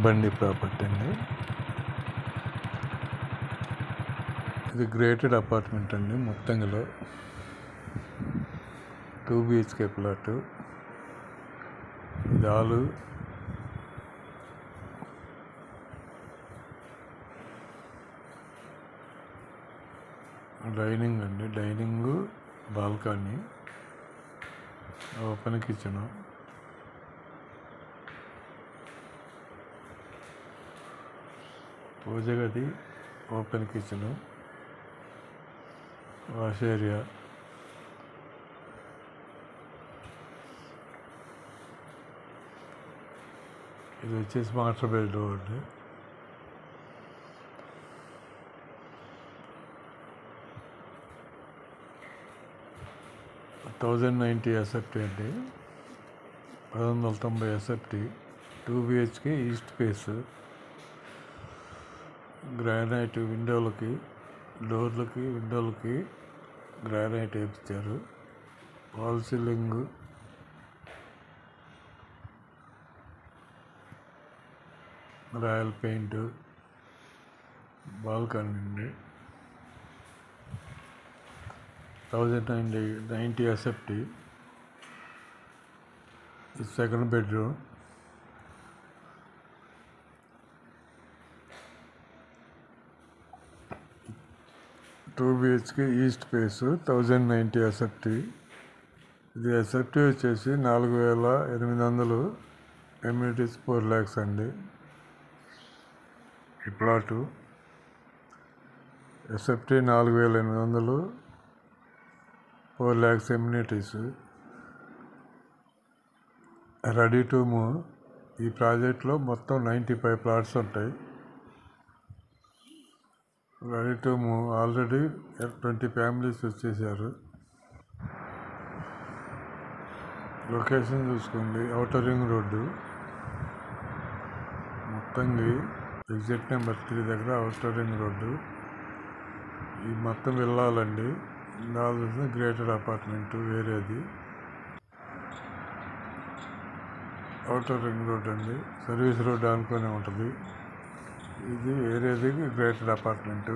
బండి ప్రాపర్టీ అండి. ఇది గ్రేటెడ్ అపార్ట్మెంట్ అండి. మొత్తంలో 2 BHK ప్లాట్. ఇది హాలు, డైనింగ్ అండి. డైనింగ్, బాల్కనీ, ఓపెన్ కిచెన్, పూజ గది, ఓపెన్ కిచెన్, వాష్ ఏరియా, ఇది వచ్చేసి మాస్టర్ బెడ్రూమ్ అండి. $1090 SFT అండి. 1190 SFT. 2 BHK east face. Granite విండోలకి, డోర్లకి, విండోలకి గ్రానైట్ వేయించారు. Wall ceiling, royal paint, balcony అండి. 1090 SFT. Second bedroom. Two BHK east face. 1090 SFT. ఇది SFT వచ్చేసి 4800. ఎమ్యూనిటీస్ 4 lakhs అండి. ఈ plot SFT 4800, 4 lakhs amenities. Ready to move. ఈ ప్రాజెక్ట్లో మొత్తం 95 ప్లాట్స్ ఉంటాయి. Ready to move. Already 20 families వచ్చేసారు. లొకేషన్ చూసుకోండి. ఔటర్ రింగ్ రోడ్డు, మొత్తంగా ఎగ్జిట్ నెంబర్ 3 దగ్గర ఔటర్ రింగ్ రోడ్డు. ఈ మొత్తం వెళ్ళాలండి. గ్రేటెడ్ అపార్ట్మెంట్ వేరేది. ఔటర్ రింగ్ రోడ్ అండి. సర్వీస్ రోడ్ అనుకునే ఉంటుంది. ఇది వేరేది గ్రేటెడ్ అపార్ట్మెంటు.